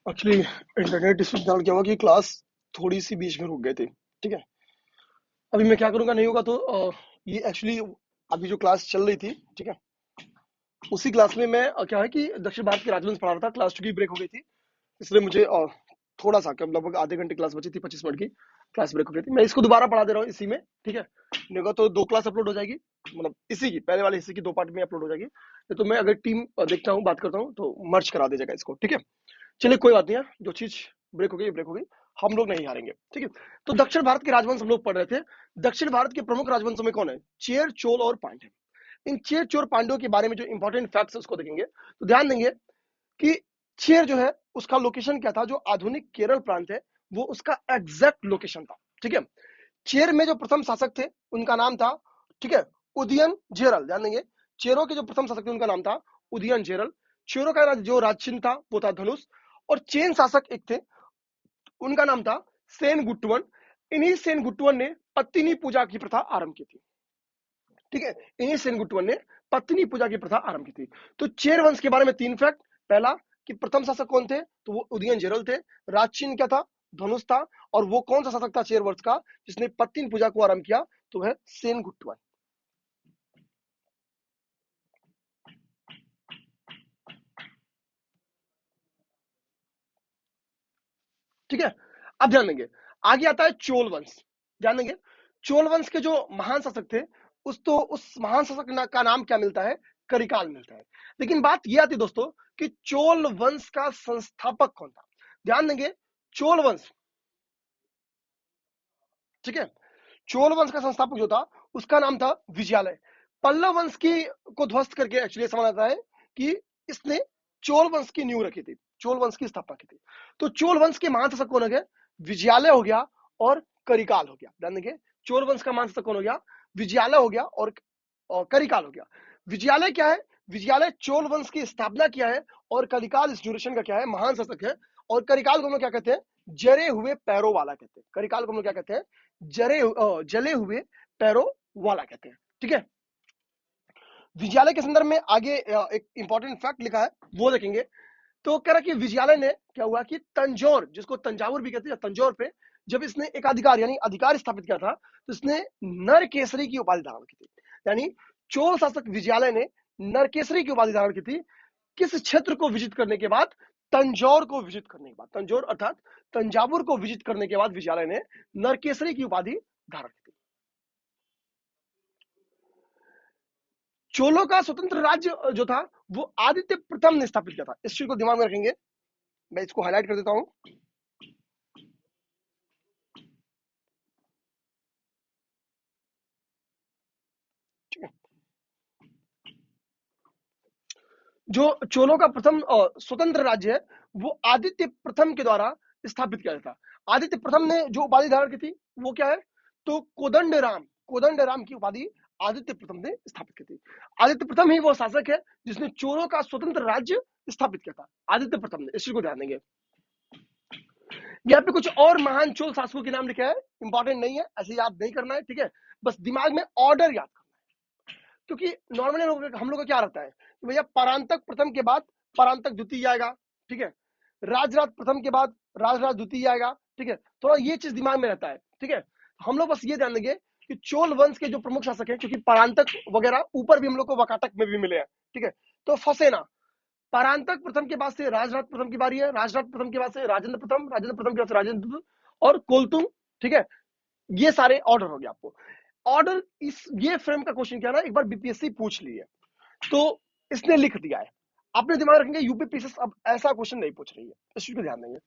Actually internet issue के कारण क्या हुआ कि क्लास थोड़ी सी बीच में रुक गए थे। ठीक है, अभी मैं क्या करूंगा, नहीं होगा तो ये एक्चुअली अभी जो क्लास चल रही थी, ठीक है, उसी क्लास में मैं क्या है कि दक्षिण भारत के राजवंश पढ़ा रहा था। क्लास चूंकि ब्रेक हो गई थी, इसलिए मुझे थोड़ा सा कम, लगभग आधे घंटे क्लास बची थी, 25 मिनट की क्लास ब्रेक हो गई थी। मैं इसको दोबारा पढ़ा दे रहा हूँ इसी में। ठीक है, नहीं होगा तो दो क्लास अपलोड हो जाएगी, मतलब इसी की पहले वाले हिस्से की दो पार्ट में अपलोड हो जाएगी। तो मैं अगर टीम देखता हूँ, बात करता हूँ, तो मर्ज करा दे जाएगा इसको। ठीक है, चलिए कोई बात नहीं है, जो चीज ब्रेक हो गई ब्रेक हो गई, हम लोग नहीं हारेंगे। ठीक है, तो दक्षिण भारत के राजवंश हम लोग पढ़ रहे थे। दक्षिण भारत के प्रमुख राजवंशों में कौन है? चेर, चोल और पांड्य। इन चेर, चोल, पांड्यों के बारे में जो इंपॉर्टेंट फैक्ट्स उसको देखेंगे, तो ध्यान देंगे कि चेर जो है उसका लोकेशन क्या था, जो आधुनिक केरल प्रांत है वो उसका एग्जैक्ट लोकेशन था। ठीक है, चेर में जो प्रथम शासक थे उनका नाम था, ठीक है, उदयन जेरल। ध्यान देंगे, चेरों के जो प्रथम शासक थे उनका नाम था उदयन जेरल। चेरों का जो राजचिन्ह था वो था धनुष। और चेन शासक एक थे, उनका नाम था सेन गुट्टवन। इन्हीं सेन गुट्टवन ने पत्नी पूजा की प्रथा आरंभ की थी। ठीक है, इन्हीं सेन गुट्टवन ने पत्नी पूजा की प्रथा आरंभ की थी। तो चेर वंश के बारे में तीन फैक्ट। पहला कि प्रथम शासक कौन थे, तो वो उदयन जेरल थे। राजचिन्ह क्या था? धनुष था। और वो कौन सा शासक था चेर वंश का जिसने पत्नी पूजा को आरंभ किया? तो वह सेन गुट्टवन। ठीक है, अब ध्यान देंगे, आगे आता है चोल वंश। ध्यान देंगे, चोल वंश के जो महान शासक थे, उस महान शासक का नाम क्या मिलता है? करिकाल मिलता है। लेकिन बात यह आती है दोस्तों कि चोल वंश का संस्थापक कौन था? ध्यान देंगे, चोल वंश, ठीक है, चोल वंश का संस्थापक जो था उसका नाम था विजयालय। पल्लव वंश की को ध्वस्त करके एक्चुअली समझ आता है कि इसने चोल वंश की नींव रखी थी, चोल वंश की स्थापना की थी। तो चोल वंश के महान शासक कौन हो गए? विजयालय हो गया और करिकाल हो गया। ध्यान देंगे, चोल वंश का महान शासक कौन हो गया? विजयालय हो गया और करिकाल हो गया। विजयालय क्या है? विजयालय चोल वंश की स्थापना किया है। और करिकाल इस ड्यूरेशन का क्या है? महान शासक है। और करिकाल को हम लोग क्या कहते हैं? जरे हुए पैरों वाला कहते हैं। करिकाल को हम लोग क्या कहते हैं? जले हुए पैरों वाला कहते हैं। ठीक है, विजयालय के संदर्भ में आगे एक इंपॉर्टेंट फैक्ट लिखा है, वो देखेंगे। तो कह रहा कि विजयालय ने क्या हुआ कि तंजौर, जिसको तंजावुर भी कहते हैं, तंजौर पे जब इसने एक अधिकार यानी अधिकार स्थापित किया था, तो इसने नर केसरी की उपाधि धारण की थी। यानी चोल शासक विजयालय ने नरकेसरी की उपाधि धारण की थी। किस क्षेत्र को विजिट करने के बाद? तंजौर को विजिट करने के बाद, तंजौर अर्थात तंजावुर को विजिट करने के बाद विजयालय ने नरकेसरी की उपाधि धारण की थी। चोलों का स्वतंत्र राज्य जो था वो आदित्य प्रथम ने स्थापित किया था। इस चीज को दिमाग में रखेंगे, मैं इसको हाईलाइट कर देता हूं। ठीक है, जो चोलों का प्रथम स्वतंत्र राज्य है वो आदित्य प्रथम के द्वारा स्थापित किया था। आदित्य प्रथम ने जो उपाधि धारण की थी वो क्या है? तो कोदंड राम की उपाधि आदित्य प्रथम ने स्थापित की थी। आदित्य प्रथम ही वो शासक है जिसने चोलों का स्वतंत्र राज्य स्थापित किया था, आदित्य प्रथम ने। इस चीज को ध्यान देंगे। यहाँ पे कुछ और महान चोल शासकों के नाम लिखे हैं, इंपॉर्टेंट नहीं है, ऐसे याद नहीं करना है। ठीक है, बस दिमाग में ऑर्डर याद करना है। क्योंकि नॉर्मली हम लोग का क्या रहता है, भैया परांतक प्रथम के बाद परांतक द्वितीय आएगा। ठीक है, राजराज प्रथम के बाद राजराज द्वितीय आएगा। ठीक है, थोड़ा ये चीज दिमाग में रहता है। ठीक है, हम लोग बस ये ध्यान देंगे कि चोल वंश के जो प्रमुख शासक हैं, क्योंकि परांतक वगैरह ऊपर भी हम लोग को वकाटक में भी मिले हैं। ठीक है, तो फंसे ना। परांतक प्रथम के बाद से राजराज प्रथम की बारी है, राजराज प्रथम के बाद से राजेंद्र प्रथम, राजेंद्र प्रथम के बाद से राजेंद्र प्रथम और कोलतुंग। ठीक है, ये सारे ऑर्डर हो गए आपको। ऑर्डर इस ये फ्रेम का क्वेश्चन क्या ना, एक बार बीपीएससी पूछ ली है तो इसने लिख दिया है। अपने दिमाग रखेंगे, यूपीपीएससी अब ऐसा क्वेश्चन नहीं पूछ रही है, इस चीज को ध्यान देंगे।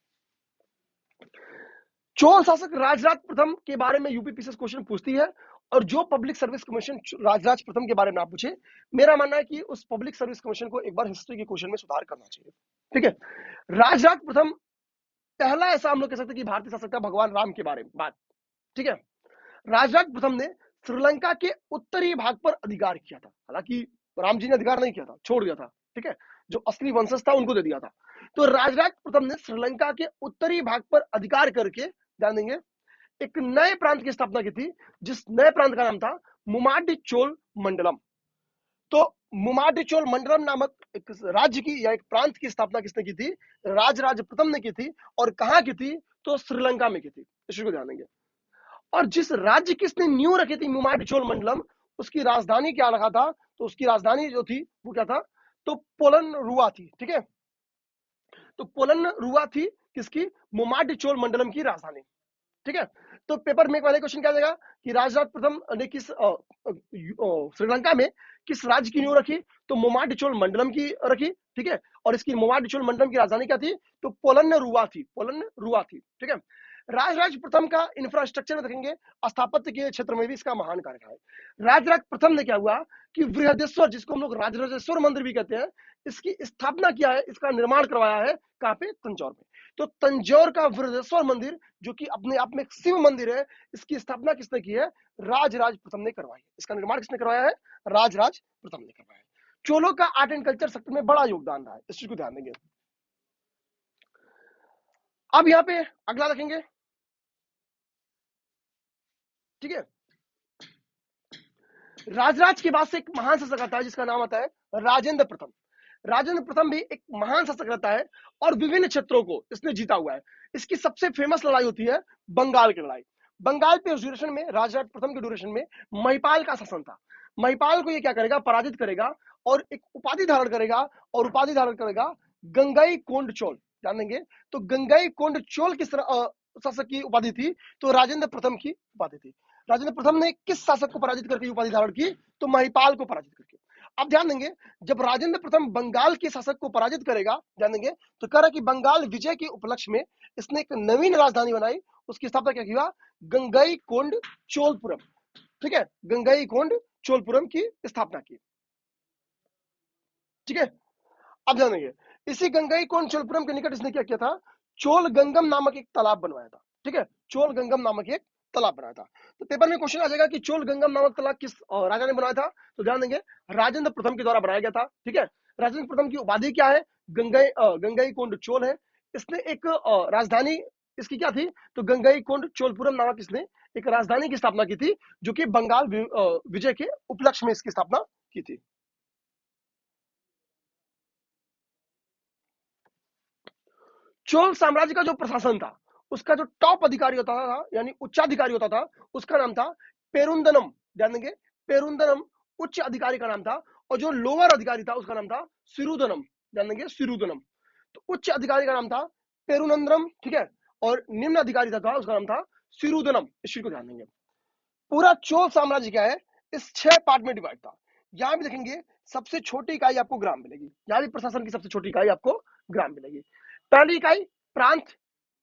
चोल शासक राजराज प्रथम के बारे में यूपीपीएससी क्वेश्चन पूछती है। और जो पब्लिक सर्विस कमीशन राजराज प्रथम के बारे में आप पूछे, मेरा मानना है कि उस पब्लिक सर्विस कमीशन को एक बार हिस्ट्री के क्वेश्चन में सुधार करना चाहिए। ठीक है, राजराज प्रथम पहला ऐसा हम लोग कह सकते हैं कि भारतीय शासक था भगवान राम के बारे में बात। ठीक है, राजराज प्रथम ने श्रीलंका के उत्तरी भाग पर अधिकार किया था। हालांकि राम जी ने अधिकार नहीं किया था, छोड़ दिया था। ठीक है, जो असली वंशज था उनको दे दिया था। तो राजराज प्रथम ने श्रीलंका के उत्तरी भाग पर अधिकार करके, ध्यान देंगे, एक नए प्रांत की स्थापना की थी, जिस नए प्रांत का नाम था मुमाडी चोल मंडलम। तो मुमाडिचोल मंडलम नामक एक राज्य की या एक प्रांत की स्थापना किसने की थी? राजराज प्रथम ने की थी। और कहाँ की थी? तो श्रीलंका में की थी। इसी को ध्यान देंगे। और जिस राज्य की इसने नींव रखी थी मुमाडिचोल मंडलम, उसकी राजधानी क्या रखा था? तो उसकी राजधानी जो थी वो क्या था? तो पोलन रुआ थी। ठीक है, तो पोलन रुआ थी किसकी? मुमाडिचोल मंडलम की राजधानी। ठीक है, तो पेपर में एक वाले क्वेश्चन क्या देगा कि राजराज प्रथम ने किस श्रीलंका में किस राज्य की नींव रखी? तो मुमाडिचोल मंडलम की रखी। ठीक है, और इसकी मुमाडिचोल मंडलम की राजधानी क्या थी? तो पोलन रुआ थी। पोलन रुआ थी। ठीक है, राजराज प्रथम का इंफ्रास्ट्रक्चर में देखेंगे, स्थापत्य के क्षेत्र में भी इसका महान कार्य रहा है। राजराज प्रथम ने क्या हुआ कि बृहदेश्वर, जिसको हम लोग राजराजेश्वर मंदिर भी कहते हैं, इसकी स्थापना किया है, इसका निर्माण करवाया है। कहाँ पे? तंजौर में। तो तंजौर का बृहदेश्वर मंदिर, जो कि अपने आप में एक शिव मंदिर है, इसकी स्थापना किसने की है? राजराज प्रथम ने करवाई है। इसका निर्माण किसने करवाया है? राजराज प्रथम ने करवाया है। चोलों का आर्ट एंड कल्चर सेक्टर में बड़ा योगदान रहा है, इस चीज को ध्यान देंगे। अब यहाँ पे अगला देखेंगे। ठीक है, राजराज के बाद से एक महान शासक आता है जिसका नाम आता है राजेंद्र प्रथम। राजेंद्र प्रथम भी एक महान शासक रहता है और विभिन्न क्षेत्रों को इसने जीता हुआ है। इसकी सबसे फेमस लड़ाई होती है बंगाल की लड़ाई। बंगाल पे उस ड्यूरेशन में, राजराज प्रथम के ड्यूरेशन में, महिपाल का शासन था। महिपाल को ये क्या करेगा? पराजित करेगा और एक उपाधि धारण करेगा, और उपाधि धारण करेगा गंगई कोंड चोल। ध्यान देंगे, तो गंगई कोंड चोल किस शासक की उपाधि थी? तो राजेंद्र प्रथम की उपाधि थी। राजेंद्र प्रथम ने किस शासक को पराजित करके उपाधि धारण की? तो महिपाल को पराजित करके। अब ध्यान देंगे, जब राजेंद्र प्रथम बंगाल के शासक को पराजित करेगा, ध्यान देंगे, तो कह रहा कि बंगाल विजय के उपलक्ष्य में इसने एक नवीन राजधानी बनाई। उसकी स्थापना क्या किया? गंगई कोंड चोलपुरम। ठीक है, गंगई कोंड चोलपुरम की स्थापना की। ठीक है, अब ध्यान देंगे, इसी गंगई कोंड चोलपुरम के निकट इसने क्या किया था? चोल गंगम नामक एक तालाब बनवाया था। ठीक है, चोल गंगम नामक एक तालाब बनाया था। तो पेपर में क्वेश्चन आ जाएगा कि चोल गंगम नामक तालाब किस राजा ने बनाया था? तो ध्यान देंगे, राजेंद्र प्रथम के द्वारा बनाया गया था। ठीक है, राजेंद्र प्रथम की उपाधि क्या है? गंगई कोंड चोल है। इसने एक राजधानी इसकी क्या थी? तो गंगई कोंड चोलपुरम नामक इसने एक राजधानी की स्थापना की थी, जो कि बंगाल विजय के उपलक्ष्य में इसकी स्थापना की थी। चोल साम्राज्य का जो प्रशासन था, उसका जो टॉप अधिकारी होता था, यानी उच्चाधिकारी होता था, उसका नाम था पेरुंदनम। ध्यान देंगे, पेरुंदनम उच्च अधिकारी का नाम था। और जो लोअर अधिकारी था उसका नाम था सिरुदनम। ध्यान देंगे, सिरुदनम। तो उच्च अधिकारी का नाम था पेरुनंदरम। ठीक है, और निम्न अधिकारी था उसका नाम था सिरुदनम। इस चीज को ध्यान देंगे। पूरा चोल साम्राज्य क्या है? इस 6 पार्ट में डिवाइड था। यहां भी देखेंगे, सबसे छोटी इकाई आपको ग्राम मिलेगी। यहां भी प्रशासन की सबसे छोटी इकाई आपको ग्राम मिलेगी। पहली इकाई प्रांत।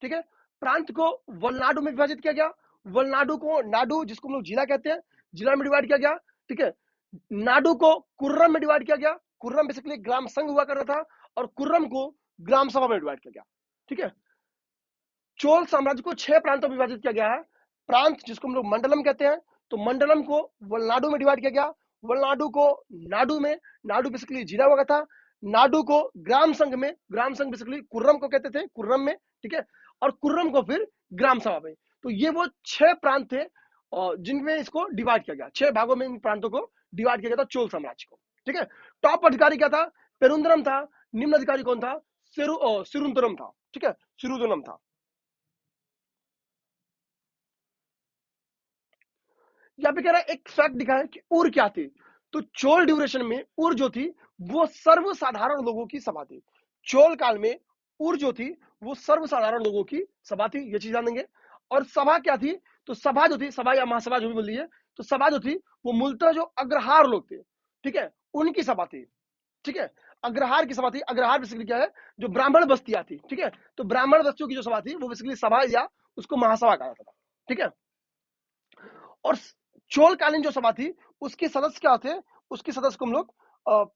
ठीक है, प्रांत को वलनाडु में विभाजित किया गया। वलनाडु को, नाडु जिसको हम लोग जिला कहते हैं, जिला में डिवाइड किया गया। ठीक है, नाडु को कुर्रम में डिवाइड किया गया। कुर्रम बेसिकली ग्राम संघ हुआ करता था, और कुर्रम को ग्राम सभा में डिवाइड किया गया। ठीक है, चोल साम्राज्य को 6 प्रांतों में विभाजित किया गया है। प्रांत जिसको हम लोग मंडलम कहते हैं, तो मंडलम को वलनाडु में डिवाइड किया गया। वलनाडु को नाडु में, नाडु बेसिकली जिला हुआ था। नाडु को ग्राम संघ में, ग्राम संघ बेसिकली कुर्रम को कहते थे, कुर्रम में। ठीक है, और कुर्रम को फिर ग्राम सभा में। तो ये वो 6 प्रांत थे जिनमें इसको डिवाइड किया गया। 6 भागों में इन प्रांतों को डिवाइड किया गया था चोल साम्राज्य को। ठीक है, टॉप अधिकारी क्या था? पेरुंदरम था। निम्न अधिकारी कौन था? सिरुंदरम था। ठीक है, सिरुदनम था। यहाँ पे कह रहा है, एक फैक्ट दिखा है कि उर क्या थी। तो चोल ड्यूरेशन में उर जो थी वो सर्वसाधारण लोगों की सभा थी। चोल काल में उर जो थी वो सर्वसाधारण लोगों की सभा थी, ये चीज जानेंगे। और सभा क्या थी? तो सभा जो थी, सभा या महासभा जो भी बोल लीजिए, तो सभा जो थी वो मूलतः जो अग्रहार लोग थे, ठीक है, उनकी सभा थी। ठीक है, अग्रहार की सभा थी। अग्रहार बेसिकली क्या है? जो ब्राह्मण बस्तियां थी। ठीक है, तो ब्राह्मण बस्तियों की जो सभा थी वो बेसिकली सभा या उसको महासभा कहा जाता था। ठीक है, और चोल कालीन जो सभा थी उसके सदस्य क्या थे? उसके सदस्य को हम लोग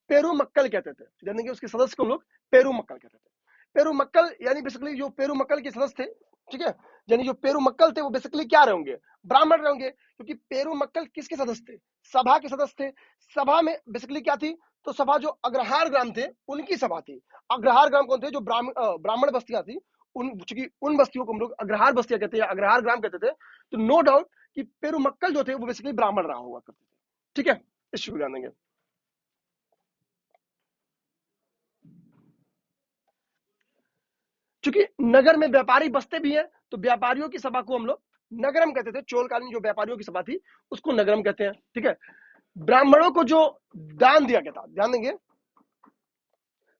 पेरुमक्कल कहते थे। यानी कि उसके सदस्य को हम लोग पेरुमक्कल कहते थे। पेरुमक्कल यानी बेसिकली जो पेरुमक्कल के सदस्य थे, ठीक है, यानी जो पेरुमक्कल थे वो बेसिकली क्या रहेंगे? ब्राह्मण रहेंगे, क्योंकि पेरुमक्कल किसके सदस्य थे? सभा के सदस्य थे। सभा में बेसिकली क्या थी? तो सभा जो अग्रहार ग्राम थे उनकी सभा थी। अग्रहार ग्राम कौन थे? जो ब्राह्मण बस्तियां थी, उन चूंकि उन बस्तियों को हम लोग अग्रहार बस्तियां कहते हैं, अग्रहार ग्राम कहते थे। तो नो डाउट कि पेरुमक्कल जो थे वो बेसिकली ब्राह्मण रहा हुआ करते थे। ठीक है, इस चीज को ध्यान देंगे। क्योंकि नगर में व्यापारी बसते भी हैं, तो व्यापारियों की सभा को हम लोग नगरम कहते थे। चोलकालीन जो व्यापारियों की सभा थी उसको नगरम कहते हैं, ठीक है। ब्राह्मणों को जो दान दिया गया था, ध्यान देंगे,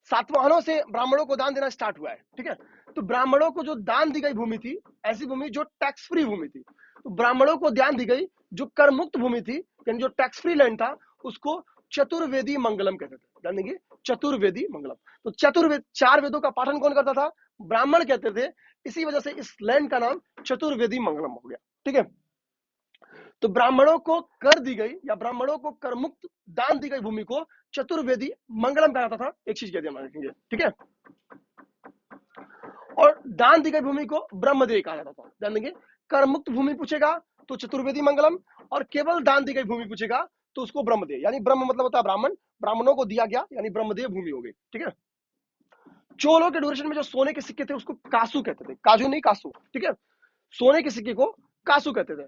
सातवाहनों से ब्राह्मणों को दान देना स्टार्ट हुआ है, ठीक है। तो ब्राह्मणों को जो दान दी गई भूमि थी, ऐसी भूमि जो टैक्स फ्री भूमि थी, तो ब्राह्मणों को दान दी गई जो कर मुक्त भूमि थी, यानी जो टैक्स फ्री लैंड था, उसको चतुर्वेदी मंगलम कहते थे। ध्यान देंगे, चतुर्वेदी मंगलम। तो चतुर्वेद, चार वेदों का पाठन कौन करता था? ब्राह्मण कहते थे। इसी वजह से इस लैंड का नाम चतुर्वेदी मंगलम हो गया, ठीक है। तो ब्राह्मणों को कर दी गई या ब्राह्मणों को कर मुक्त दान दी गई भूमि को चतुर्वेदी मंगलम कहा जाता था। एक चीज कह दिया रखेंगे, ठीक है। और दान दी गई भूमि को ब्रह्मदेव कहा जाता था। ध्यान देंगे, कर मुक्त भूमि पूछेगा तो चतुर्वेदी मंगलम, और केवल दान दी गई भूमि पूछेगा तो उसको ब्रह्मदेव, यानी ब्रह्म मतलब होता है ब्राह्मण, ब्राह्मणों को दिया गया यानी ब्रह्मदेव भूमि हो गई, ठीक है। चोलों के ड्यूरेशन में जो सोने के सिक्के थे उसको कासू कहते थे, काजू नहीं कासू, ठीक है। सोने के सिक्के को कासू कहते थे।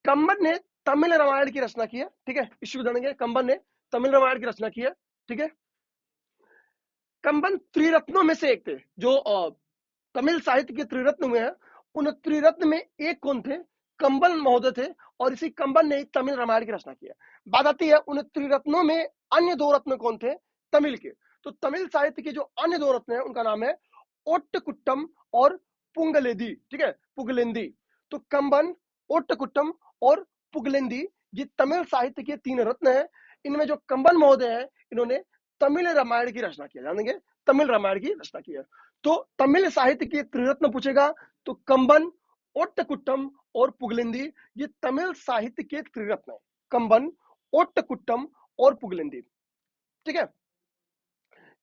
कंबन ने तमिल रामायण की रचना की है, ठीक है। इश्यू जानेंगे, कंबन ने तमिल रामायण की रचना की है, ठीक है। कंबन त्रिरत्नों में से एक थे, जो तमिल साहित्य के त्रिरत्न हुए हैं, उन त्रिरत्न में एक कौन थे? कंबन महोदय थे, और इसी कंबन ने तमिल रामायण की रचना की है। बात आती है उन त्रिरत्नों में अन्य दो रत्न कौन थे तमिल के? तो तमिल साहित्य के जो अन्य दो रत्न हैं उनका नाम है ओट्टकुट्टम और पुंगलेदी, ठीक है, पुगलेंदी। तो कंबन, ओट्टकुट्टम और पुगलेंदी, ये तमिल साहित्य के तीन रत्न हैं। इनमें जो कंबन महोदय हैं, इन्होंने तमिल रामायण की रचना की है, जानेंगे, तमिल रामायण की रचना की है। तो तमिल साहित्य के त्रिरत्न पूछेगा तो कंबन, ओट्टकुट्टम और पुगलिंदी, ये तमिल साहित्य के त्रिरत्न है। कंबन, ओट्टकुट्टम और पुगलिंदी, ठीक है।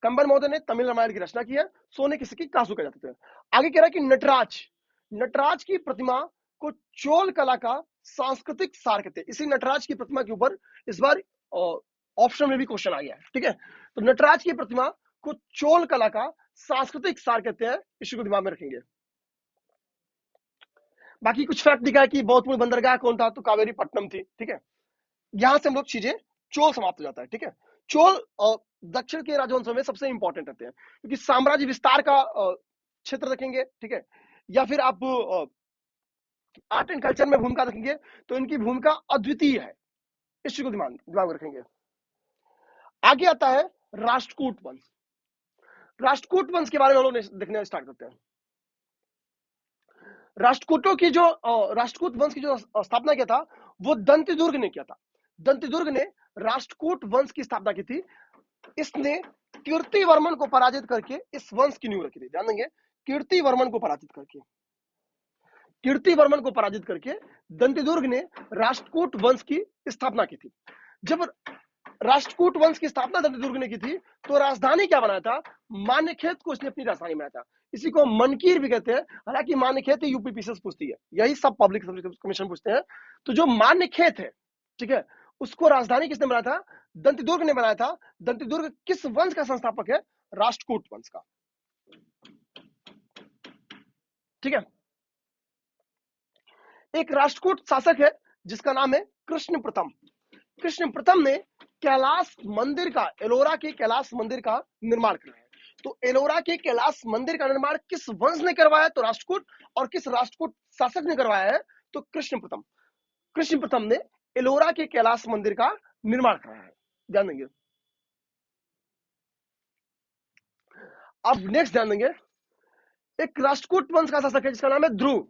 कंबन महोदय ने तमिल रामायण की रचना की है। सोने की सिक्के कासू कह जाते थे। आगे कह रहा है कि नटराज, नटराज की प्रतिमा को चोल कला का सांस्कृतिक सार कहते हैं। इसी नटराज की प्रतिमा के ऊपर इस बार ऑप्शन में भी क्वेश्चन आ गया है, ठीक है। तो नटराज की प्रतिमा को चोल कला का सांस्कृतिक सार कहते हैं, इसी को दिमाग में रखेंगे। बाकी कुछ फैक्ट दिखा है कि बहुत बड़ी बंदरगाह कौन था, तो कावेरी पट्टनम थी, ठीक है। यहां से हम लोग चीजें, चोल समाप्त हो जाता है, ठीक है। चोल दक्षिण के राजवंशों में सबसे इंपॉर्टेंट रहते हैं, क्योंकि साम्राज्य विस्तार का क्षेत्र रखेंगे, ठीक है, या फिर आप आर्ट एंड कल्चर में भूमिका रखेंगे, तो इनकी भूमिका अद्वितीय है, इस चीज को दिमाग में रखेंगे। आगे आता है राष्ट्रकूट वंश। राष्ट्रकूट वंश के बारे में हम लोग देखने स्टार्ट करते हैं। राष्ट्रकूटों की जो राष्ट्रकूट वंश की जो स्थापना किया था, वो दंतिदुर्ग ने किया था। दंतिदुर्ग ने राष्ट्रकूट वंश की स्थापना की थी। इसने कीर्तिवर्मन को पराजित करके इस वंश की नींव रखी थी। ध्यान देंगे, कीर्तिवर्मन को पराजित करके, कीर्तिवर्मन को पराजित करके दंतिदुर्ग ने राष्ट्रकूट वंश की स्थापना की थी। जब राष्ट्रकूट वंश की स्थापना दंतिदुर्ग ने की थी, तो राजधानी क्या बनाया था? मान्यखेत को इसने अपनी राजधानी बनाया था। इसी को मनकीर भी कहते हैं। हालांकि मान्यखेत यूपीपीसीएस पूछती है, यही सब पब्लिक सर्विस कमीशन पूछते हैं। तो जो मान्यखेत है, ठीक है, उसको राजधानी किसने बनाया था? दंतिदुर्ग ने बनाया था। दंतिदुर्ग किस वंश का संस्थापक है? राष्ट्रकूट वंश का, ठीक है। एक राष्ट्रकूट शासक है जिसका नाम है कृष्ण प्रथम। कृष्ण प्रथम ने कैलाश मंदिर का, एलोरा के कैलाश मंदिर का निर्माण कराया। तो एलोरा के कैलाश मंदिर का निर्माण किस वंश ने करवाया? तो राष्ट्रकूट। और किस राष्ट्रकूट शासक ने करवाया है? तो कृष्ण प्रथम। कृष्ण प्रथम ने एलोरा के कैलाश मंदिर का निर्माण कराया है, ध्यान देंगे। अब नेक्स्ट ध्यान देंगे, एक राष्ट्रकूट वंश का शासक है जिसका नाम है ध्रुव,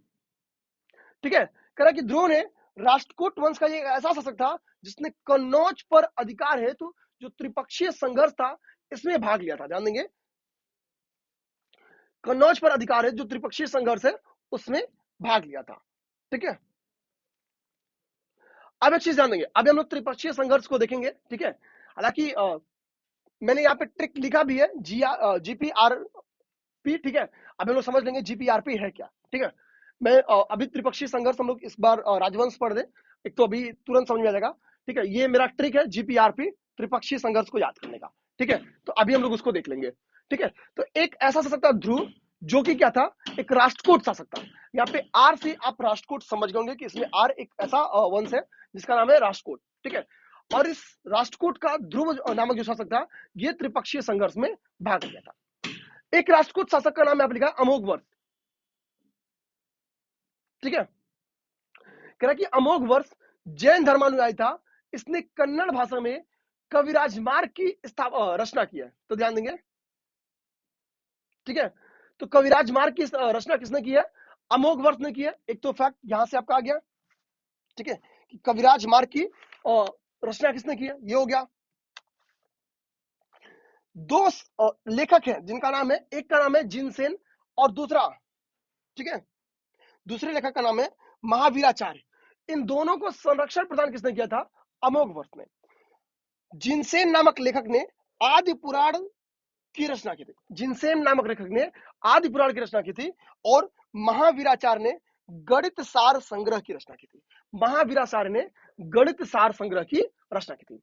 ठीक है। कह रहा कि ध्रुव ने, राष्ट्रकूट वंश का एक ऐसा शासक था जिसने कन्नौज पर अधिकार हेतु जो त्रिपक्षीय संघर्ष था इसमें भाग लिया था। ध्यान देंगे, कन्नौज पर अधिकार है जो त्रिपक्षीय संघर्ष है उसमें भाग लिया था, ठीक है। अब एक चीज ध्यान देंगे, अभी हम लोग त्रिपक्षीय संघर्ष को देखेंगे, ठीक है। हालांकि मैंने यहाँ पे ट्रिक लिखा भी है, जीपीआरपी, ठीक है। अभी हम लोग समझ लेंगे जीपीआरपी है क्या, ठीक है। मैं अभी त्रिपक्षीय संघर्ष हम लोग इस बार राजवंश पढ़ दे, एक तो अभी तुरंत समझ में आ जाएगा, ठीक है। ये मेरा ट्रिक है जीपीआरपी, त्रिपक्षीय संघर्ष को याद करने का, ठीक है। तो अभी हम लोग उसको देख लेंगे, ठीक है। तो एक ऐसा शासक था ध्रुव, जो कि क्या था? एक राष्ट्रकूट शासक था। यहाँ पे आर से आप राष्ट्रकूट समझ गए होंगे कि इसमें आर एक ऐसा वंश है जिसका नाम है राष्ट्रकूट, ठीक है। और इस राष्ट्रकूट का ध्रुव नामक जो शासक था, ये त्रिपक्षीय संघर्ष में भाग लिया था। एक राष्ट्रकूट शासक का नाम है, आप लिखा अमोघवर्ष। ठीक है, कह रहा है कि अमोघवर्ष जैन धर्मानुयायी था, इसने कन्नड़ भाषा में कविराज मार्ग की रचना की है। तो ध्यान देंगे, ठीक है। तो कविराज मार्ग की रचना किसने की है? अमोघवर्ष ने की है। एक तो फैक्ट यहां से आपका आ गया, ठीक है, कि कविराज मार्ग की रचना किसने की है, ये हो गया। दो लेखक हैं जिनका नाम है, एक का नाम है जिनसेन और दूसरा, ठीक है, दूसरे लेखक का नाम है महावीराचार्य। इन दोनों को संरक्षण प्रदान किसने किया था? अमोघवर्ष ने। जिनसेन नामक लेखक ने आदि पुराण की रचना की थी। जिनसेन नामक लेखक ने आदि पुराण की रचना की थी और महावीराचार्य ने गणित सार संग्रह की रचना की थी। महावीराचार्य ने गणित सार संग्रह की रचना की थी।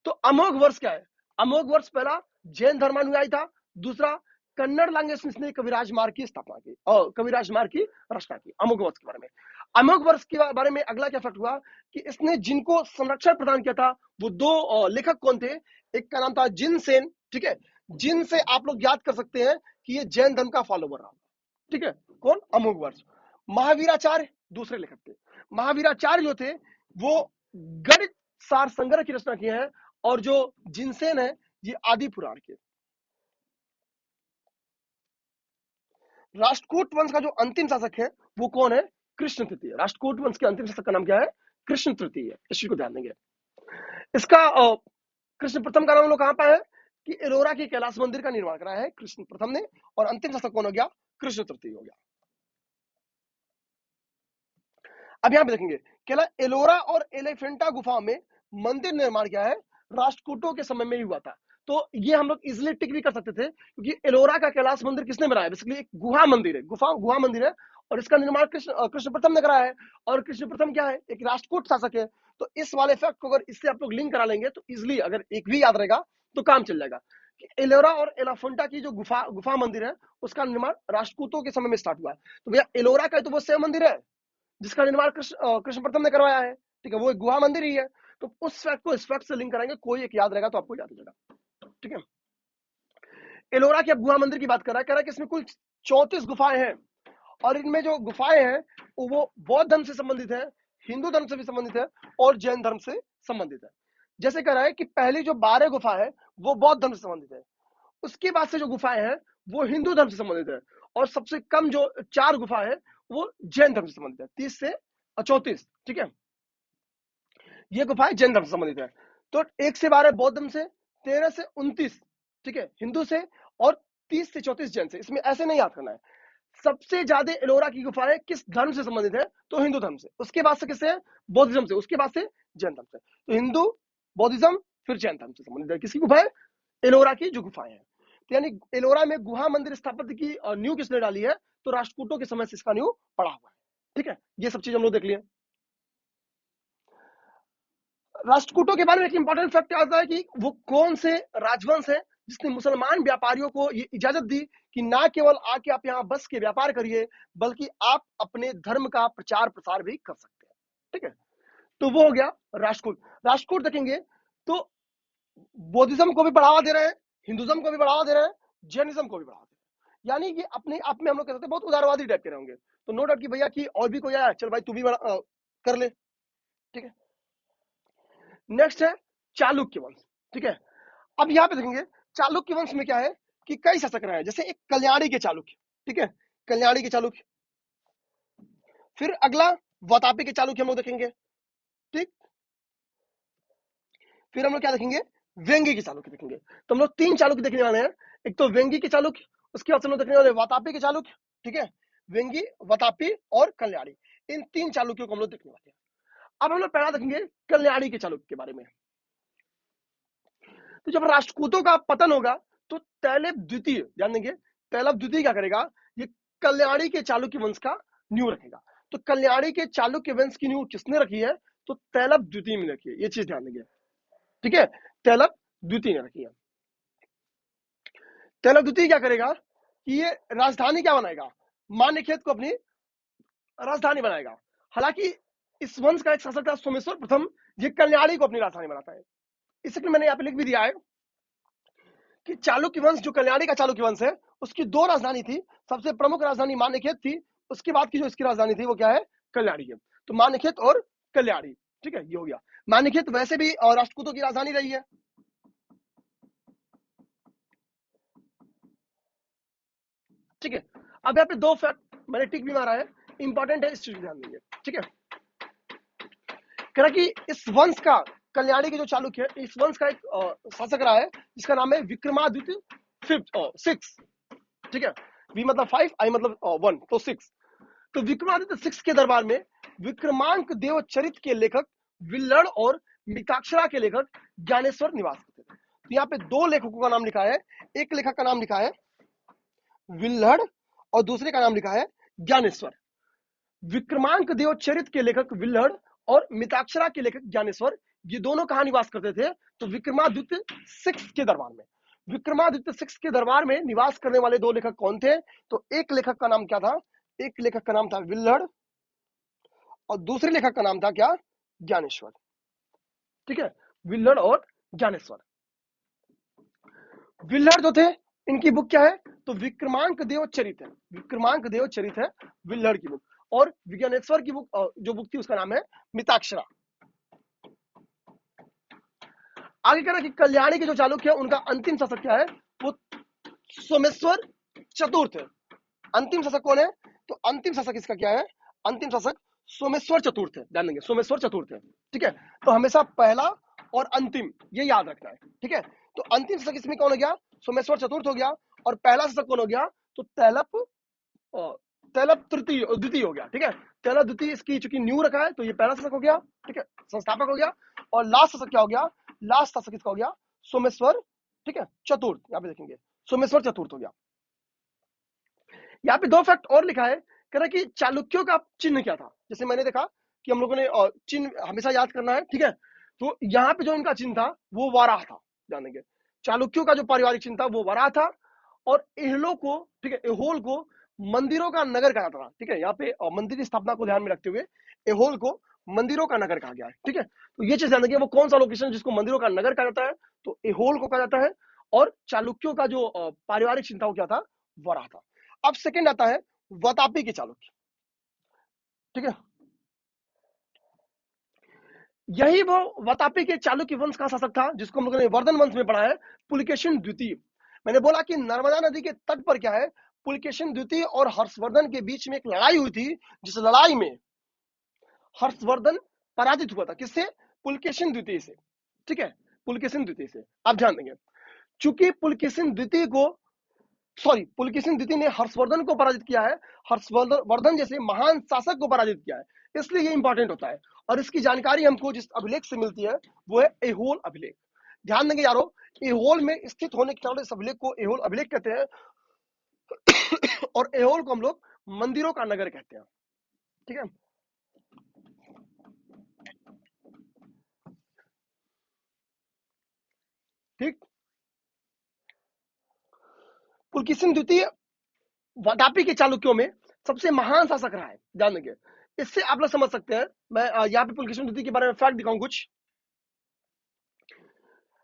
तो अमोघ वर्ष क्या है? अमोघ वर्ष पहला जैन धर्मानुयायी था, दूसरा कन्नड़ लैंग्वेज ने कविराज मार्ग की स्थापना की और कविराज मार्ग की रचना की। अमोघ वर्ष के बारे में, अमोघ वर्ष के बारे में अगला क्या फैक्ट हुआ कि इसने जिनको संरक्षण प्रदान किया था वो दो लेखक कौन थे? एक का नाम था जिनसेन, ठीक है, जिनसे आप लोग याद कर सकते हैं कि ये जैन धर्म का फॉलोवर रहा, ठीक है, कौन? अमोघ वर्ष। महावीराचार्य दूसरे लेखक थे। महावीराचार्य जो थे वो गणित सार संग्रह की रचना किए हैं और जो जिनसेन है ये आदि पुराण के। राष्ट्रकूट वंश का जो अंतिम शासक है वो कौन है? कृष्ण तृतीय। राष्ट्रकूट वंश के अंतिम शासक का नाम क्या है? कृष्ण तृतीय। इस चीज को ध्यान देंगे। इसका कृष्ण प्रथम का नाम लोग कहां पाए हैं कि एलोरा के कैलाश मंदिर का निर्माण करा है कृष्ण प्रथम ने, और अंतिम शासक कौन हो गया? कृष्ण तृतीय हो गया। अब यहां पे देखेंगे केला एलोरा और एलिफेंटा गुफा में मंदिर निर्माण क्या है? राष्ट्रकूटों के समय में ही हुआ था। तो ये हम लोग इजिली टिक भी कर सकते थे क्योंकि एलोरा का कैलाश मंदिर किसने बनाया? बेसिकली एक गुहा मंदिर है, गुहा मंदिर है, और इसका निर्माण कृष्ण प्रथम ने कराया है। और कृष्ण प्रथम क्या है? एक राष्ट्रकूट शासक है। तो इस वाले फैक्ट को अगर इससे आप लोग लिंक करा लेंगे तो इजिली अगर एक भी याद रहेगा तो काम चल जाएगा कि एलोरा और एलिफेंटा की जो गुफा मंदिर है उसका निर्माण राष्ट्रकूटों के समय में स्टार्ट हुआ है। तो भैया एलोरा का तो वो सेम मंदिर है जिसका निर्माण कृष्ण प्रथम ने करवाया है, ठीक है, वो एक गुहा मंदिर ही है। तो उस फैक्ट को इस फैक्ट से लिंक कराएंगे, कोई एक याद रहेगा तो आपको याद हो जाएगा, ठीक है। एलोरा की अब गुहा मंदिर की बात कर रहा है, कह रहा है कि इसमें कुल 34 गुफाएं हैं और इनमें जो गुफाएं हैं वो बौद्ध धर्म से संबंधित है, हिंदू धर्म से भी संबंधित है और जैन धर्म से संबंधित है। जैसे कह रहा है कि पहली जो 12 गुफा है वो बौद्ध धर्म से संबंधित है, उसके बाद से जो गुफाएं हैं वो हिंदू धर्म से संबंधित है, और सबसे कम जो 4 गुफा है वो जैन धर्म से संबंधित है, 30 से 34, ठीक है, ये गुफाएं जैन धर्म से संबंधित है। तो 1 से 12 बौद्ध धर्म से, 13 से 29, ठीक है, हिंदू से, और 30 से 34 जैन से। इसमें ऐसे नहीं याद करना है। सबसे ज्यादा एलोरा की गुफाएं किस धर्म से संबंधित है? तो हिंदू धर्म से। उसके बाद से किससे है? बौद्धिज्म से। उसके बाद से जैन धर्म से। तो हिंदू, बौद्धिज्म, फिर जैन धर्म से संबंधित है किसकी गुफाएं? एलोरा की जो गुफाएं हैं। तो यानी एलोरा में गुहा मंदिर स्थापत्य की न्यू किसने डाली है? तो राष्ट्रकूटों के समय से इसका न्यू पड़ा हुआ है, ठीक है। ये सब चीज हम लोग देख लिए। राष्ट्रकूटों के बारे में एक इंपॉर्टेंट फैक्ट आता है कि वो कौन से राजवंश है जिसने मुसलमान व्यापारियों को ये इजाजत दी कि ना केवल आके आप यहाँ बस के व्यापार करिए बल्कि आप अपने धर्म का प्रचार प्रसार भी कर सकते हैं, ठीक है। तो वो हो गया राष्ट्रकूट। राष्ट्रकूट देखेंगे तो बौद्धिज्म को भी बढ़ावा दे रहे हैं, हिंदुज्म को भी बढ़ावा दे रहे हैं, जैनिज्म को भी बढ़ावा दे रहे हैं। यानी ये अपने आप में हम लोग कह सकते हैं बहुत उदारवादी टाइप के रहेंगे। तो नो डाउट कि भैया कि और भी कोई आया, चल भाई तू भी कर ले, ठीक है। नेक्स्ट है चालुक्य वंश, ठीक है। अब यहां पे देखेंगे चालुक्य वंश में क्या है कि कई शासक रहे हैं, जैसे एक कल्याणी के चालुक्य, ठीक है, कल्याणी के चालुक्य। फिर अगला वातापी के चालुक्य हम लोग देखेंगे, ठीक। फिर हम लोग क्या देखेंगे? वेंगी के चालुक्य देखेंगे। तो हम लोग 3 चालुक्य देखने वाले हैं। एक तो वेंगी के चालुक्य, उसके बाद हम लोग देखने वाले वातापी के चालुक्य, ठीक है, वेंगी, वातापी और कल्याणी। इन 3 चालुक्यों को हम लोग देखने वाले हैं। अब हम लोग पहला देखेंगे कल्याणी के चालुक्य के बारे में। तो जब राष्ट्रकूटों का पतन होगा तो तैलप द्वितीय, ध्यान देंगे, तैलप द्वितीय क्या करेगा? ये कल्याणी के चालुक्य वंश का न्यू रखेगा। तो कल्याणी के चालुक्य वंश की न्यू किसने रखी है? तो तैलप द्वितीय में रखी है। ये चीज ध्यान देंगे, ठीक है, तैलप द्वितीय ने रखी है। तैलप द्वितीय क्या करेगा कि ये राजधानी क्या बनाएगा? मान्यखेत को अपनी राजधानी बनाएगा। हालांकि इस वंश का एक शासक था सोमेश्वर प्रथम, ये कल्याणी को अपनी राजधानी बनाता है। इसलिए मैंने यहाँ पे लिख भी दिया है कि चालुक्य वंश, जो कल्याणी का चालुक्य वंश है, उसकी दो राजधानी थी, सबसे प्रमुख राजधानी मान्यखेत थी, उसके बाद की जो इसकी राजधानी थी वो क्या है, कल्याणी है। तो मान्यखेत और कल्याणी, ठीक है, ये हो गया। मान्यखेत वैसे भी राष्ट्रकूटों की राजधानी रही है। ठीक है, अब यहाँ पे दो फैक्ट मैंने टिक भी मारा है, इंपॉर्टेंट है, इस चीज को ध्यान देंगे। ठीक है, कह रहा कि इस वंश का, कल्याणी के जो चालुक्य है, इस वंश का एक शासक रहा है जिसका नाम है विक्रमादित्य फिफ्थ सिक्स। ठीक है, वी मतलब 5, आई मतलब 1, तो 6। तो विक्रमादित्य 6 के दरबार में विक्रमांक देव चरित के लेखक विल्लड़ और मिताक्षरा के लेखक ज्ञानेश्वर निवास करते थे। तो यहाँ पे दो लेखकों का नाम लिखा है, एक लेखक का नाम लिखा है विल्लड़ और दूसरे का नाम लिखा है ज्ञानेश्वर। विक्रमांक देव चरित के लेखक विल्लड़ और मिताक्षरा के लेखक ज्ञानेश्वर, ये दोनों कहां निवास करते थे, तो विक्रमादित्य 6 के दरबार में। विक्रमादित्य 6 के दरबार में निवास करने वाले दो लेखक कौन थे, तो एक लेखक का नाम क्या था, एक लेखक का नाम था विल्लड़ और दूसरे लेखक का नाम था क्या, ज्ञानेश्वर। ठीक है, विल्लड़ और ज्ञानेश्वर। विल्लड़ जो थे, इनकी बुक क्या है, तो विक्रमांक देव चरित है, विक्रमांक देव चरित है विल्लड़ की बुक। और ज्ञानेश्वर की बुक जो बुक थी उसका नाम है मिताक्षरा। आगे कह रहा कि कल्याणी के जो चालुक्य है उनका अंतिम शासक क्या है, वो सोमेश्वर चतुर्थ है। अंतिम शासक कौन है, तो अंतिम शासक इसका क्या है, अंतिम शासक सोमेश्वर चतुर्थ है। ध्यान देंगे, सोमेश्वर चतुर्थ है। ठीक है, तो हमेशा पहला और अंतिम ये याद रखना है। ठीक है, तो अंतिम शासक इसमें कौन हो गया, सोमेश्वर चतुर्थ हो गया, और पहला शासक कौन हो गया, तो तैलप तैलप तृतीय द्वितीय हो गया। ठीक है, तैलप द्वितीय इसकी चूंकि न्यू रखा है तो ये पहला शासक हो गया। ठीक है, संस्थापक हो गया। और लास्ट शासक क्या हो गया, लास्ट शासक इसका हो गया सोमेश्वर, ठीक है, चतुर्थ। यहाँ पे देखेंगे सोमेश्वर चतुर्थ हो गया। यहाँ पे दो फैक्ट और लिखा है, कह रहा कि चालुक्यों का चिन्ह क्या था। जैसे मैंने देखा कि हम लोगों ने चिन्ह हमेशा याद करना है। ठीक है, तो यहाँ पे जो इनका चिन्ह था वो वाराह था। ध्यान देंगे, चालुक्यों का जो पारिवारिक चिन्ह था वो वाराह था। और एहलो को, ठीक है, एहोल को मंदिरों का नगर कहा जाता था। ठीक है, यहाँ पे मंदिर की स्थापना को ध्यान में रखते हुए एहोल को मंदिरों का नगर कहा गया है। ठीक है, तो ये चीज ध्यान रखिए, वो कौन सा लोकेशन जिसको मंदिरों का नगर कहा जाता है, तो एहोल को कहा जाता है। और चालुक्यों का जो पारिवारिक चिन्ह था वो क्या था, वराह था। अब सेकंड आता है वतापी के चालुक्य। ठीक है, यही वो वतापी के चालुक्य वंश का शासक था जिसको हम लोगों ने वर्धन वंश में पढ़ा है, पुलकेशिन द्वितीय। मैंने बोला कि नर्मदा नदी के तट पर क्या है, पुलकेशिन द्वितीय और हर्षवर्धन के बीच में एक लड़ाई हुई थी, जिस लड़ाई में हर्षवर्धन पराजित हुआ था। किससे, पुलकेशिन द्वितीय से। ठीक है, पुलकेशिन द्वितीय से। आप ध्यान देंगे, चूंकि पुलकेशिन द्वितीय को, सॉरी, पुलकेशिन द्वितीय ने हर्षवर्धन को पराजित किया है, हर्षवर्धन जैसे महान शासक को पराजित किया है, इसलिए ये इंपॉर्टेंट होता है। और इसकी जानकारी हमको जिस अभिलेख से मिलती है वो है एहोल अभिलेख। ध्यान देंगे यारो, एहोल में स्थित होने के कारण इस अभिलेख को एहोल अभिलेख कहते हैं। और एहोल को हम लोग मंदिरों का नगर कहते हैं। ठीक है, ठीक। पुलकेशिन द्वितीय वातापी के चालुक्यों में सबसे महान शासक रहा है। ध्यान देंगे, इससे आप लोग समझ सकते हैं। मैं यहाँ पे पुलकेशिन द्वितीय के बारे में फैक्ट दिखाऊं कुछ।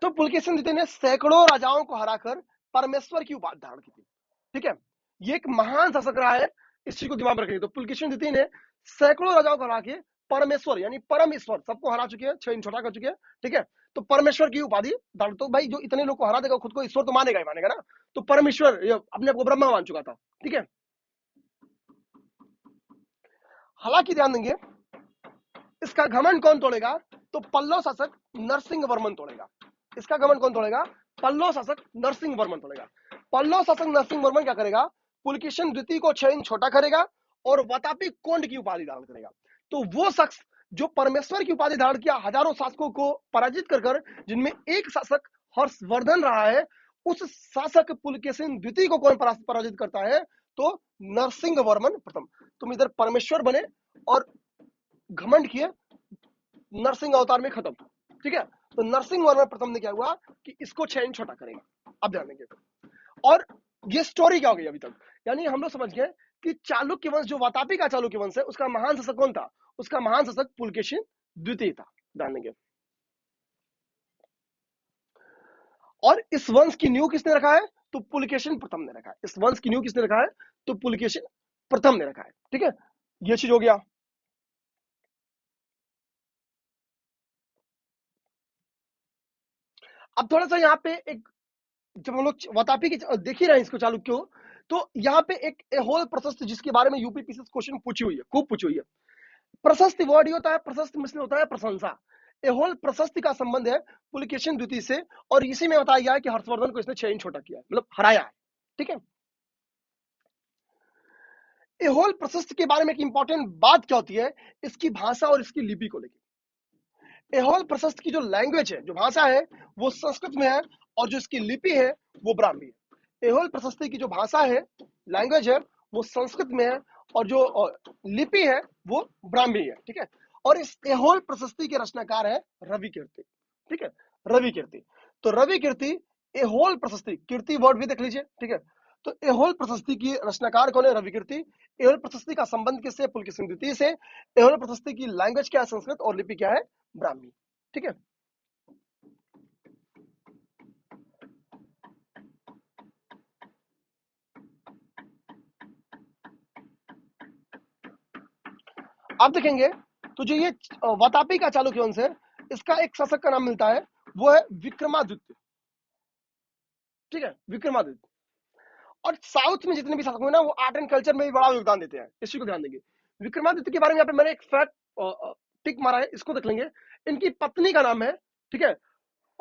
तो पुलकेशिन द्वितीय ने सैकड़ों राजाओं को हराकर परमेश्वर की उपाधि धारण की थी। ठीक है, ये एक महान शासक रहा है, इस चीज को दिमाग में रखेंगे। तो पुलकेशिन द्वितीय ने सैकड़ों राजाओं को हरा के परमेश्वर यानी परम ईश्वर सबको हरा चुके हैं, छह छोटा कर चुके हैं। ठीक है, तो परमेश्वर की उपाधि धारण, तो भाई जो इतने लोग को हरा देगा खुद को ईश्वर तो मानेगा ही मानेगा ना। तो परमेश्वर अपने आप को ब्रह्मा मान चुका था। ठीक है, हालांकि ध्यान देंगे, इसका घमंड कौन तोड़ेगा, तो पल्लव शासक नरसिंह वर्मन तोड़ेगा। इसका घमंड कौन तोड़ेगा, पल्लव शासक नरसिंह वर्मन तोड़ेगा। पल्लव शासक नरसिंह वर्मन क्या करेगा, पुलकेशिन द्वितीय को 6 इंच छोटा करेगा और वतापी कोंड की उपाधि धारण करेगा। तो वो शख्स जो परमेश्वर की उपाधि धारण किया, हजारों शासकों को पराजित कर, जिनमें एक शासक हर्षवर्धन रहा है, उस शासक पुलकेशिन द्वितीय को कौन पराजित करता है, तो नरसिंह वर्मन प्रथम। तुम इधर परमेश्वर बने और घमंड किए, नरसिंह अवतार में खत्म। ठीक है, तो नरसिंह वर्मन प्रथम ने क्या हुआ कि इसको 6 इंच छोटा करेगा। अब ध्यान देंगे, और ये स्टोरी क्या हो गई अभी तक, यानी हम लोग समझ गए कि चालुक्य वंश जो वातापी का चालुक्य वंश है उसका महान शासक कौन था, उसका महान शासक पुलकेशिन द्वितीय था। ध्यान देंगे, और इस वंश की नींव किसने रखा है, तो पुलकेशिन प्रथम ने रखा है। इस वंश की नींव किसने रखा है? तो पुलकेशिन प्रथम ने रखा है। ठीक है, ये चीज हो गया। अब थोड़ा सा यहाँ पे एक, जब हम लोग वातापी की देख ही रहे हैं इसको चालुक्य को, तो यहाँ पे एक एहोल प्रशस्त जिसके बारे में यूपी पीसीएस क्वेश्चन पूछी हुई है, खूब पूछी हुई है। प्रशस्ति वर्ड ही होता है, प्रशस्त मिश्रण होता है प्रशंसा। एहोल प्रशस्ति का संबंध है पुलकेशिन द्वितीय से, और इसी में बताया गया है कि हर्षवर्धन को इसने 6 इंच छोटा किया है, मतलब हराया है। ठीक है, एहोल प्रशस्त के बारे में एक इंपॉर्टेंट बात क्या होती है, इसकी भाषा और इसकी लिपि को लेकर। एहोल प्रशस्त की जो लैंग्वेज है, जो भाषा है, वो संस्कृत में है, और जो इसकी लिपि है वो ब्राह्मी है। एहोल प्रशस्ति की जो भाषा है, लैंग्वेज है, वो संस्कृत में है, और जो लिपि है वो ब्राह्मी है। ठीक है, और इस एहोल प्रशस्ति के रचनाकार है रवि कीर्ति। ठीक है, रवि कीर्ति। तो रवि कीर्ति एहोल प्रशस्ति, कीर्ति वर्ड भी देख लीजिए। ठीक है, तो एहोल प्रशस्ति की रचनाकार कौन है? रवि कीर्ति। एहोल प्रशस्ति का संबंध किससे? पुलकेशिन द्वितीय से। एहोल प्रशस्ति की लैंग्वेज क्या है? संस्कृत, और लिपि क्या है? ब्राह्मी। ठीक है, आप देखेंगे तो जो ये वातापी का चालुक्य वंश है, इसका एक शासक का नाम मिलता है, वो है विक्रमादित्य। ठीक है, विक्रमादित्य। और साउथ में जितने भी शासक हुए ना, वो आर्ट एंड कल्चर में भी बड़ा योगदान देते हैं, इस चीज को ध्यान देंगे। विक्रमादित्य के बारे में यहाँ पे मैंने एक फैक्ट टिक मारा है, इसको देख लेंगे। इनकी पत्नी का नाम है, ठीक है,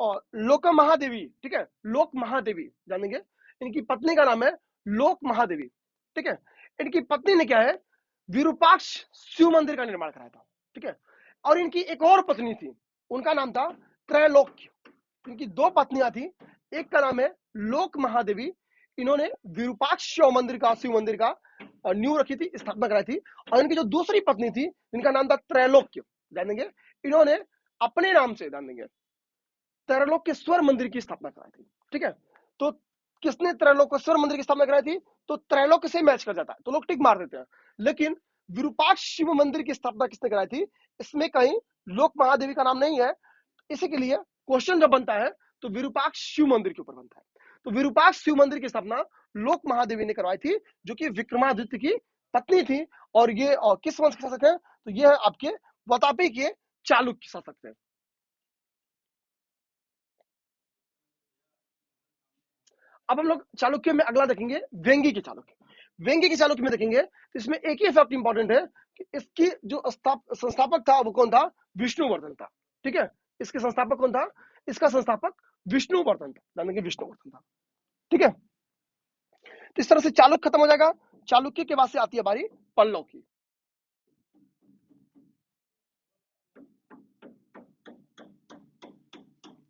और लोक महादेवी। ठीक है, लोक महादेवी जानेंगे। इनकी पत्नी का नाम है लोक महादेवी। ठीक है, इनकी पत्नी ने क्या है? विरूपाक्ष शिव मंदिर का निर्माण कराया था। ठीक है, और इनकी एक और पत्नी थी, उनका नाम था त्रैलोक्य। इनकी दो पत्नियां थी, एक का नाम है लोक महादेवी, इन्होंने विरूपाक्ष शिव मंदिर का नींव रखी थी, स्थापना कराई थी। और इनकी जो दूसरी पत्नी थी, जिनका नाम था त्रैलोक्य, जानेंगे, इन्होंने अपने नाम से, जानेंगे, त्रैलोक्येश्वर मंदिर की स्थापना कराई थी। ठीक है, तो किसने त्रैलोक्येश्वर मंदिर की स्थापना कराई थी? तो त्रैलोक्य से मैच कर जाता है, तो लोग टिक मार देते हैं। लेकिन विरूपाक्ष शिव मंदिर की स्थापना किसने कराई थी, इसमें कहीं लोक महादेवी का नाम नहीं है। इसी के लिए क्वेश्चन जब बनता है तो विरूपाक्ष शिव मंदिर के ऊपर बनता है। तो विरूपाक्ष शिव मंदिर की स्थापना लोक महादेवी ने करवाई थी, जो कि विक्रमादित्य की पत्नी थी। और ये किस वंश के शासक है? तो ये है आपके वातापी के चालुक्य शासक थे। अब हम लोग चालुक्य में अगला देखेंगे, वेंगी के चालुक्य। वेंगी के चालुक्य में देखेंगे तो इसमें एक ही फैक्ट इंपॉर्टेंट है कि इसकी जो संस्थापक था वो कौन था? विष्णुवर्धन था। ठीक है, इसके संस्थापक कौन था? इसका संस्थापक विष्णुवर्धन था, जानेंगे, विष्णुवर्धन था। ठीक है, तो इस तरह से चालुक्य खत्म हो जाएगा। चालुक्य के बाद से आती है बारी पल्लव की।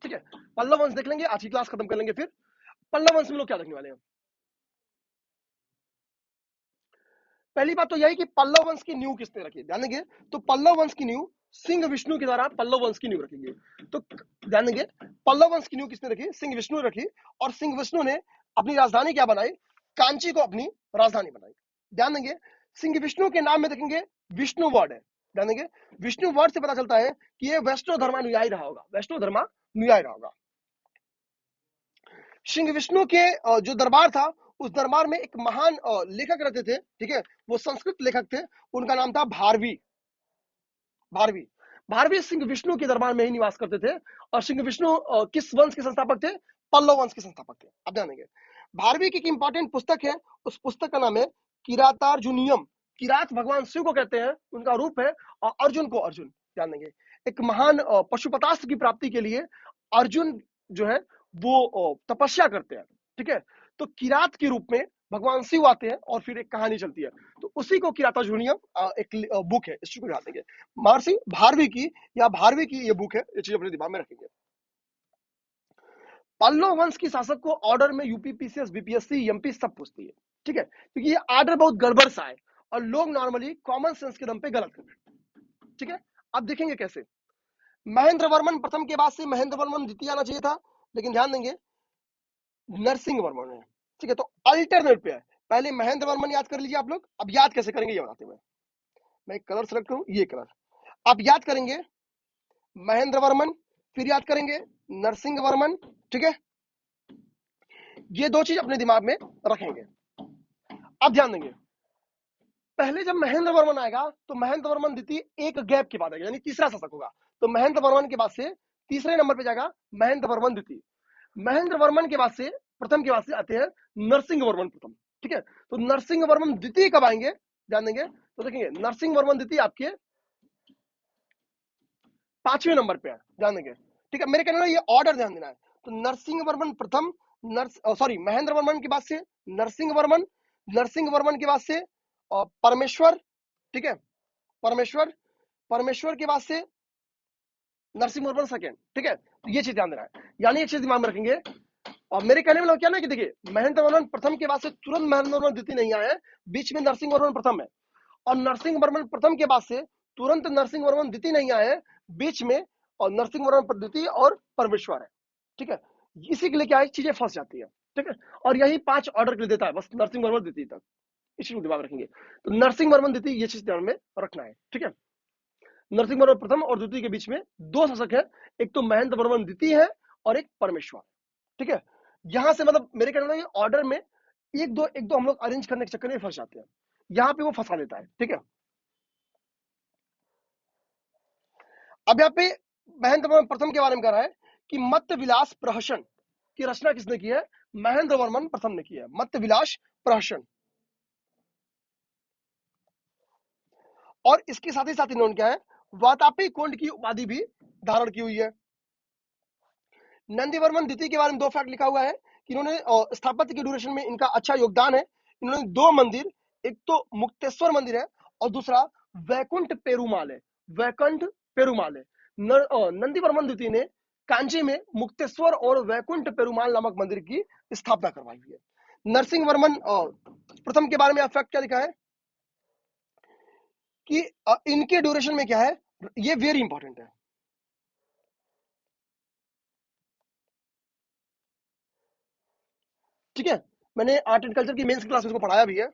ठीक है, पल्लव वंश देख लेंगे, आज की क्लास खत्म कर लेंगे। फिर पल्लव वंश में लोग क्या देखने वाले हैं? पहली बात तो यही कि पल्लव वंश की नींव किसने रखी, ध्यान देंगे। तो पल्लव वंश की नींव सिंह विष्णु के द्वारा पल्लव वंश की नींव रखी गई। तो ध्यान देंगे, पल्लव वंश की नींव किसने रखी? सिंह विष्णु ने रखी। और सिंह विष्णु ने अपनी राजधानी क्या बनाई? कांची को अपनी राजधानी बनाई। ध्यान देंगे, सिंह विष्णु के नाम में देखेंगे विष्णु वर्ड है। ध्यान देंगे, विष्णु वर्ड से पता चलता है कि ये वैष्णव धर्मानुयायी रहा होगा, वैष्णव धर्मानुयायी रहा होगा। सिंह विष्णु के जो दरबार था, उस दरबार में एक महान लेखक रहते थे। ठीक है, वो संस्कृत लेखक थे, उनका नाम था भारवी। भारवी, भारवी सिंह विष्णु के दरबार में ही निवास करते थे। और सिंह विष्णु किस वंश के संस्थापक थे? पल्लव वंश के संस्थापक थे। अब जानेंगे, भारवी की एक इंपॉर्टेंट पुस्तक है, उस पुस्तक का नाम है किरातार्जुनियम। किरात भगवान शिव को कहते हैं, उनका रूप है, और अर्जुन को अर्जुन। ध्यान देंगे, एक महान पशुपतास्त्र की प्राप्ति के लिए अर्जुन जो है वो तपस्या करते हैं। ठीक है, तो किरात के रूप में भगवान शिव आते हैं, और फिर एक कहानी चलती है। तो उसी को किरातार्जुनियम एक बुक है, इस चीज को ध्यान देंगे। महर्षि भारवी की, या भारवी की ये बुक है, ये चीज अपने दिमाग में रखेंगे। पल्लव वंश की शासक को ऑर्डर में यूपी पीसीएस बीपीएससी एमपी सब पूछती है। ठीक है, क्योंकि ये ऑर्डर बहुत गड़बड़ सा है, और लोग नॉर्मली कॉमन सेंस के दम पे गलत करते हैं। ठीक है, अब देखेंगे कैसे। महेंद्र वर्मन प्रथम के बाद से महेंद्र वर्मन द्वितीय आना चाहिए था, लेकिन ध्यान देंगे नरसिंह वर्मन है। ठीक है, तो अल्टरनेट पे है। पहले महेंद्र वर्मन याद कर लीजिए आप लोग। अब याद कैसे करेंगे ये बताते हुए, मैं एक कलर सेलेक्ट करूं, ये कलर। आप याद करेंगे महेंद्र वर्मन, फिर याद करेंगे नरसिंह वर्मन। ठीक है, ये दो चीज अपने दिमाग में रखेंगे। अब ध्यान देंगे, पहले जब महेंद्र वर्मन आएगा तो महेंद्र वर्मन द्वितीय एक गैप के बाद आएगा, यानी तीसरा शासक होगा। तो महेंद्र वर्मन के बाद से तीसरे नंबर पे जाएगा महेंद्र वर्मन द्वितीय। महेंद्र वर्मन के बाद से प्रथम के बाद से आते हैं नरसिंह वर्मन प्रथम। ठीक है, तो नरसिंह वर्मन द्वितीय कब आएंगे, ध्यान देंगे तो देखेंगे नरसिंह वर्मन द्वितीय आपके 5वें नंबर पे है, ध्यान देंगे। ठीक है, मेरे कहने में ये ऑर्डर ध्यान देना है। तो नरसिंह वर्मन प्रथम, महेंद्र वर्मन के बाद से नरसिंह वर्मन, नरसिंह वर्मन के बाद से परमेश्वर। ठीक है, परमेश्वर, परमेश्वर के बाद से नरसिंह वर्मन सेकेंड। ठीक है, तो ये चीज ध्यान देना है, यानी एक चीज दिमाग में रखेंगे। और मेरे कहने में मतलब क्या ना कि देखिए, महेंद्र वर्मन प्रथम के बाद से तुरंत महेंद्र वर्मन द्वितीय नहीं आया है, बीच में नरसिंह वर्मन प्रथम है। और नरसिंह वर्मन प्रथम के बाद से तुरंत नरसिंह वर्मन द्वितीय नहीं आए हैं, बीच में और नरसिंह वर्मन द्वितीय और परमेश्वर है। ठीक है, इसी के लिए क्या है, चीजें फंस जाती है। ठीक है, और यही 5 ऑर्डर के लिए देता है, बस नरसिंह वर्मन द्वितीय तक, इस चीज को दिमाग रखेंगे। तो नरसिंह वर्मन द्वितीय, ये चीज ध्यान में रखना है। ठीक है, नरसिंह वर्मन प्रथम और द्वितीय के बीच में 2 शासक है, एक तो महेंद्र वर्मन द्वितीय है और एक परमेश्वर। ठीक है, यहां से मतलब मेरे कहने में ऑर्डर में एक दो हम लोग अरेंज करने के चक्कर में फंस जाते हैं, यहां पे वो फंसा देता है। ठीक है, अब यहाँ पे महेंद्र वर्मन प्रथम के बारे में कह रहा है कि मत्त विलास प्रहसन की रचना किसने की है, महेंद्र वर्मन प्रथम ने की है, मत्त विलास प्रहसन। और इसके साथ ही इन्होंने क्या है, वातापी कुंड की उपाधि भी धारण की हुई है। नंदी वर्मन द्वितीय के बारे में 2 फैक्ट लिखा हुआ है कि इन्होंने स्थापत्य के ड्यूरेशन में इनका अच्छा योगदान है। इन्होंने 2 मंदिर, एक तो मुक्तेश्वर मंदिर है और दूसरा वैकुंठ पेरुमाल है, वैकुंठ पेरुमाल है। नंदी वर्मन द्वितीय ने कांची में मुक्तेश्वर और वैकुंठ पेरुमाल नामक मंदिर की स्थापना करवाई हुई है। नरसिंह वर्मन प्रथम के बारे में फैक्ट क्या लिखा है कि इनके ड्यूरेशन में क्या है, ये वेरी इंपॉर्टेंट है। ठीक है, मैंने आर्ट एंड कल्चर की मेंस क्लास में इसको पढ़ाया भी है।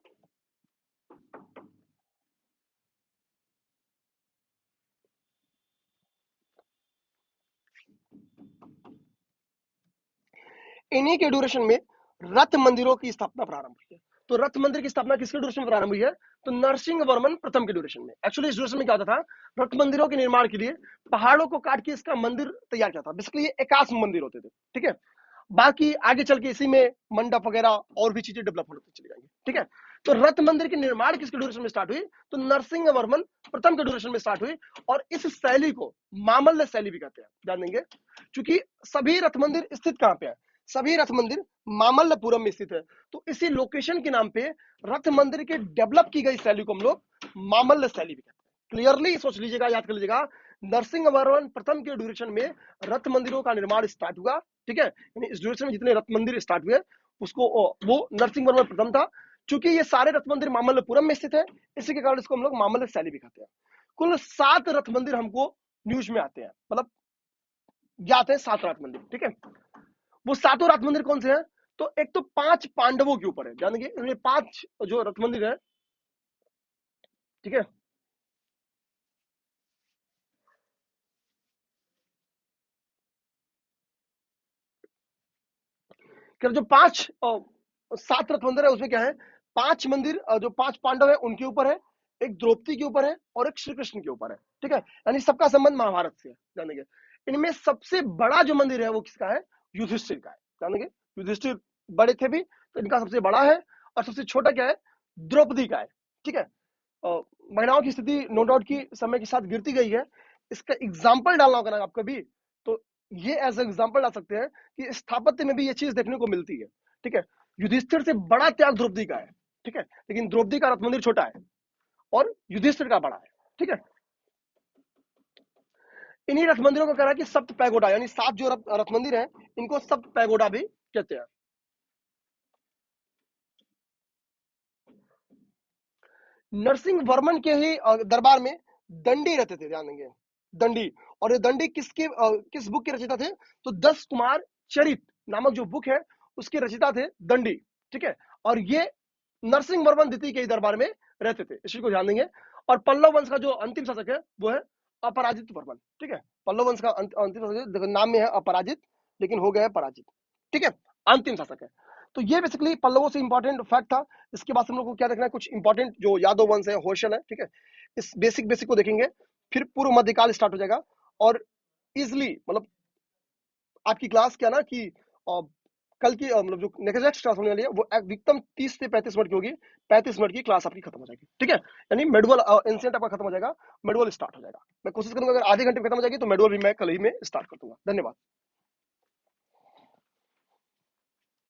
इन्हीं के ड्यूरेशन में रथ मंदिरों की स्थापना प्रारंभ हुई है। तो रथ मंदिर की स्थापना किसके ड्यूरेशन में प्रारंभ हुई है, तो नरसिंह वर्मन प्रथम के ड्यूरेशन में। एक्चुअली इस ड्यूरेशन में क्या होता था, रथ मंदिरों के निर्माण के लिए पहाड़ों को काट के इसका मंदिर तैयार किया था। बेसिकली ये एकाश मंदिर होते थे। ठीक है, बाकी आगे चल के इसी में मंडप वगैरह और भी चीजें डेवलप होती चली जाएंगी। ठीक है, तो रथ मंदिर की निर्माण किसके ड्यूरेशन में स्टार्ट हुई, तो नरसिंह वर्मन प्रथम के ड्यूरेशन में स्टार्ट हुई। और इस शैली को मामल्य शैली भी कहते हैं, ध्यान देंगे, क्योंकि सभी रथ मंदिर स्थित कहां पे है, सभी रथ मंदिर मामल्लपुरम में स्थित है। तो इसी लोकेशन के नाम पे रथ मंदिर के डेवलप की गई शैली को हम लोग मामल्य शैली भी कहते हैं। क्लियरली सोच लीजिएगा, याद कर लीजिएगा, नरसिंह वर्मन प्रथम के ड्यूरेशन में रथ मंदिरों का निर्माण स्टार्ट हुआ। ठीक है, यानी इस ड्यूरेशन में जितने रथ मंदिर स्टार्ट हुए उसको वो नरसिंह वर्मन प्रथम था। चूंकि ये सारे रथ मंदिर मामल्लपुरम में स्थित है, इसी के कारण इसको हम लोग मामल्य शैली भी कहते हैं। कुल 7 रथ मंदिर हमको न्यूज में आते हैं, मतलब ज्ञात है 7 रथ मंदिर। ठीक है, वो 7 रथ मंदिर कौन से हैं, तो एक तो 5 पांडवों के ऊपर है, ध्यान देंगे, 5 जो रथ मंदिर है। ठीक है, जो 7 रथ मंदिर है उसमें क्या है, 5 मंदिर जो 5 पांडव है उनके ऊपर है, एक द्रौपदी के ऊपर है और एक श्री कृष्ण के ऊपर है। ठीक है, यानी सबका संबंध महाभारत से है, ध्यान देंगे। इनमें सबसे बड़ा जो मंदिर है वो किसका है, युधिष्ठिर का है, ध्यान देंगे। युधिष्ठिर बड़े थे भी, तो इनका सबसे बड़ा है। और सबसे छोटा क्या है, द्रौपदी का है। ठीक है, महिलाओं की स्थिति नो डाउट की समय के साथ गिरती गई है। इसका एग्जाम्पल डालना होगा ना आप कभी, तो ये एज एग्जाम्पल डाल सकते हैं कि स्थापत्य में भी ये चीज देखने को मिलती है। ठीक है, युधिष्ठिर से बड़ा त्याग द्रौपदी का है। ठीक है, लेकिन द्रौपदी का रथ मंदिर छोटा है और युधिष्ठिर का बड़ा है। ठीक है, इन्हीं रथ मंदिरों को कह रहा है कि सप्त पैगोडा, यानी 7 जो रथ मंदिर है इनको सप्त पैगोडा भी कहते हैं। नरसिंह वर्मन के ही दरबार में दंडी रहते थे, ध्यान देंगे, दंडी। और ये दंडी किस बुक के रचयिता थे, तो 10 कुमार चरित नामक जो बुक है उसके रचयिता थे दंडी। ठीक है, और ये नरसिंह वर्मन द्वितीय के ही दरबार में रहते थे, इसी को ध्यान देंगे। और पल्लव वंश का जो अंतिम शासक है वो है अपराजित वर्मन। ठीक है, पल्लव वंश का अंतिम शासक नाम में है अपराजित, लेकिन हो गया है पराजित। ठीक है, अंतिम शासक है। तो ये बेसिकली पल्लवों से इंपॉर्टेंट फैक्ट था। इसके बाद हम लोग को क्या देखना है, कुछ इंपॉर्टेंट जो यादव वंश है, होशल है, ठीक है, इस बेसिक बेसिक को देखेंगे। फिर पूर्व मध्यकाल स्टार्ट हो जाएगा। और इजिली मतलब आपकी क्लास क्या ना कि कल की मतलब जो नेक्स्ट क्लास होने वाली है वो अधिकतम 30 से 35 मिनट की होगी। 35 मिनट की क्लास आपकी खत्म हो जाएगी, ठीक है। यानी मेडुअल एंशिएंट आपका खत्म हो जाएगा, मेडुअल स्टार्ट हो जाएगा। मैं कोशिश करूंगा अगर आधे घंटे में खत्म हो जाएगी तो मेडुअल भी मैं कल ही में स्टार्ट कर दूंगा। धन्यवाद।